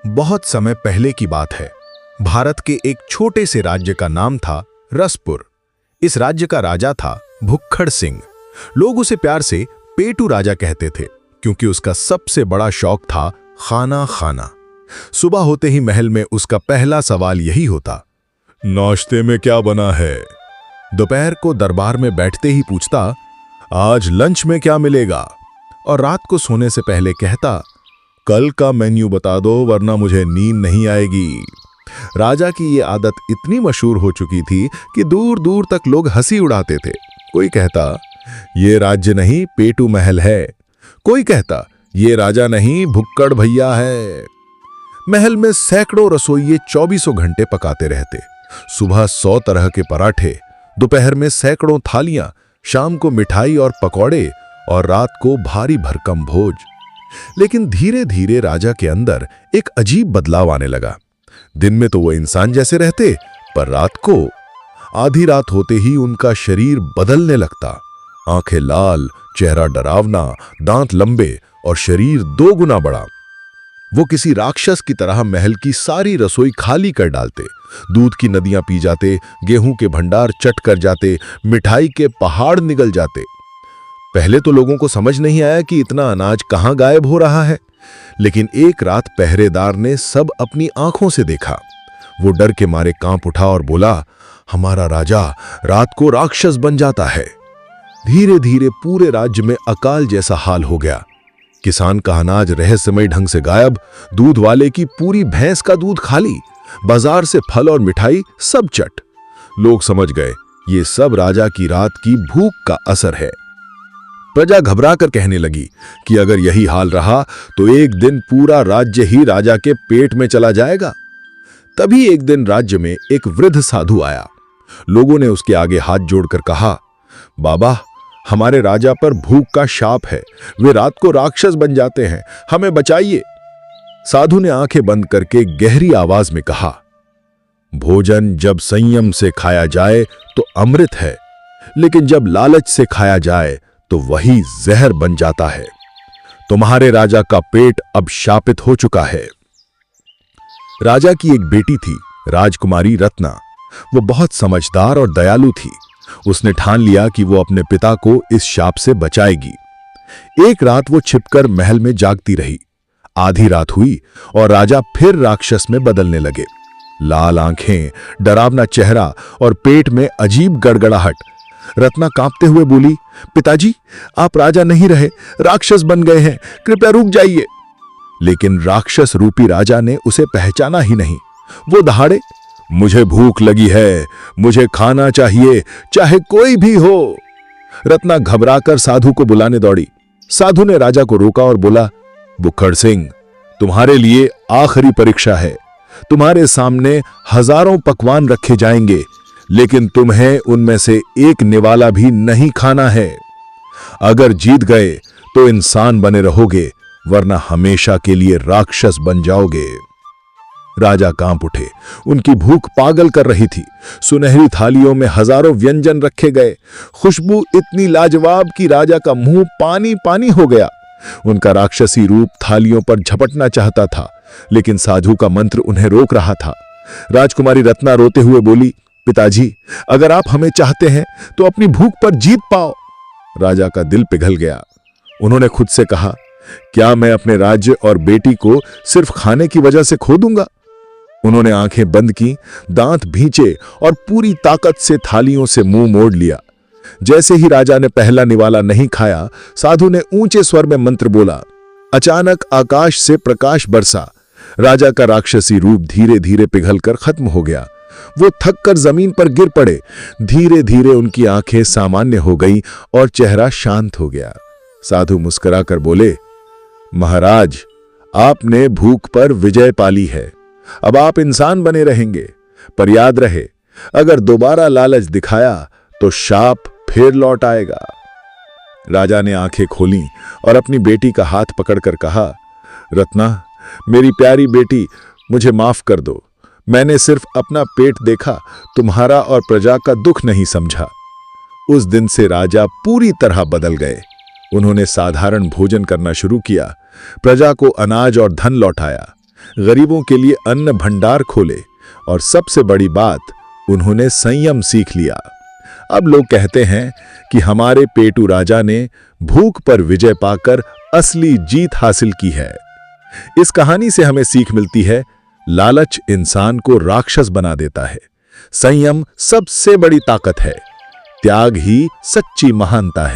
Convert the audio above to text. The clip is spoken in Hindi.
बहुत समय पहले की बात है। भारत के एक छोटे से राज्य का नाम था रसपुर। इस राज्य का राजा था भुक्खड़ सिंह। लोग उसे प्यार से पेटू राजा कहते थे, क्योंकि उसका सबसे बड़ा शौक था खाना खाना। सुबह होते ही महल में उसका पहला सवाल यही होता, नाश्ते में क्या बना है। दोपहर को दरबार में बैठते ही पूछता, आज लंच में क्या मिलेगा। और रात को सोने से पहले कहता, कल का मेन्यू बता दो वरना मुझे नींद नहीं आएगी। राजा की ये आदत इतनी मशहूर हो चुकी थी कि दूर दूर तक लोग हंसी उड़ाते थे। कोई कहता, ये राज्य नहीं पेटू महल है। कोई कहता, ये राजा नहीं भुक्कड़ भैया है। महल में सैकड़ों रसोइये 24 घंटे पकाते रहते। सुबह 100 तरह के पराठे, दोपहर में सैकड़ों थालियां, शाम को मिठाई और पकौड़े और रात को भारी भरकम भोज। लेकिन धीरे धीरे राजा के अंदर एक अजीब बदलाव आने लगा। दिन में तो वो इंसान जैसे रहते, पर रात को आधी रात होते ही उनका शरीर बदलने लगता। आंखें लाल, चेहरा डरावना, दांत लंबे और शरीर 2 गुना बड़ा। वो किसी राक्षस की तरह महल की सारी रसोई खाली कर डालते, दूध की नदियां पी जाते, गेहूं के भंडार चट कर जाते, मिठाई के पहाड़ निगल जाते। पहले तो लोगों को समझ नहीं आया कि इतना अनाज कहां गायब हो रहा है, लेकिन एक रात पहरेदार ने सब अपनी आंखों से देखा। वो डर के मारे कांप उठा और बोला, हमारा राजा रात को राक्षस बन जाता है। धीरे धीरे पूरे राज्य में अकाल जैसा हाल हो गया। किसान का अनाज रहस्यमय ढंग से गायब, दूध वाले की पूरी भैंस का दूध खाली, बाजार से फल और मिठाई सब चट। लोग समझ गए ये सब राजा की रात की भूख का असर है। प्रजा घबराकर कहने लगी कि अगर यही हाल रहा तो एक दिन पूरा राज्य ही राजा के पेट में चला जाएगा। तभी एक दिन राज्य में एक वृद्ध साधु आया। लोगों ने उसके आगे हाथ जोड़कर कहा, बाबा, हमारे राजा पर भूख का शाप है, वे रात को राक्षस बन जाते हैं, हमें बचाइए। साधु ने आंखें बंद करके गहरी आवाज में कहा, भोजन जब संयम से खाया जाए तो अमृत है, लेकिन जब लालच से खाया जाए तो वही जहर बन जाता है। तुम्हारे राजा का पेट अब शापित हो चुका है। राजा की एक बेटी थी, राजकुमारी रत्ना। वो बहुत समझदार और दयालु थी। उसने ठान लिया कि वो अपने पिता को इस शाप से बचाएगी। एक रात वो छिपकर महल में जागती रही। आधी रात हुई और राजा फिर राक्षस में बदलने लगे। लाल आंखें, डरावना चेहरा और पेट में अजीब गड़गड़ाहट। रत्ना कांपते हुए बोली, पिताजी, आप राजा नहीं रहे, राक्षस बन गए हैं, कृपया रुक जाइए। लेकिन राक्षस रूपी राजा ने उसे पहचाना ही नहीं। वो दहाड़े, मुझे भूख लगी है, मुझे खाना चाहिए, चाहे कोई भी हो। रत्ना घबराकर साधु को बुलाने दौड़ी। साधु ने राजा को रोका और बोला, भुक्खड़ सिंह, तुम्हारे लिए आखिरी परीक्षा है। तुम्हारे सामने हजारों पकवान रखे जाएंगे, लेकिन तुम्हें उनमें से एक निवाला भी नहीं खाना है। अगर जीत गए तो इंसान बने रहोगे, वरना हमेशा के लिए राक्षस बन जाओगे। राजा कांप उठे। उनकी भूख पागल कर रही थी। सुनहरी थालियों में हजारों व्यंजन रखे गए। खुशबू इतनी लाजवाब कि राजा का मुंह पानी पानी हो गया। उनका राक्षसी रूप थालियों पर झपटना चाहता था, लेकिन साधु का मंत्र उन्हें रोक रहा था। राजकुमारी रत्ना रोते हुए बोली, पिताजी, अगर आप हमें चाहते हैं तो अपनी भूख पर जीत पाओ। राजा का दिल पिघल गया। उन्होंने खुद से कहा, क्या मैं अपने राज्य और बेटी को सिर्फ खाने की वजह से खो दूंगा। उन्होंने आंखें बंद की, दांत भींचे और पूरी ताकत से थालियों से मुंह मोड़ लिया। जैसे ही राजा ने पहला निवाला नहीं खाया, साधु ने ऊंचे स्वर में मंत्र बोला। अचानक आकाश से प्रकाश बरसा। राजा का राक्षसी रूप धीरे धीरे पिघलकर खत्म हो गया। वो थककर जमीन पर गिर पड़े। धीरे धीरे उनकी आंखें सामान्य हो गईं और चेहरा शांत हो गया। साधु मुस्कुराकर बोले, महाराज, आपने भूख पर विजय पाली है। अब आप इंसान बने रहेंगे, पर याद रहे, अगर दोबारा लालच दिखाया तो शाप फिर लौट आएगा। राजा ने आंखें खोलीं और अपनी बेटी का हाथ पकड़कर कहा, रत्ना, मेरी प्यारी बेटी, मुझे माफ कर दो। मैंने सिर्फ अपना पेट देखा, तुम्हारा और प्रजा का दुख नहीं समझा। उस दिन से राजा पूरी तरह बदल गए। उन्होंने साधारण भोजन करना शुरू किया, प्रजा को अनाज और धन लौटाया, गरीबों के लिए अन्न भंडार खोले और सबसे बड़ी बात, उन्होंने संयम सीख लिया। अब लोग कहते हैं कि हमारे पेटू राजा ने भूख पर विजय पाकर असली जीत हासिल की है। इस कहानी से हमें सीख मिलती है, लालच इंसान को राक्षस बना देता है। संयम सबसे बड़ी ताकत है। त्याग ही सच्ची महानता है।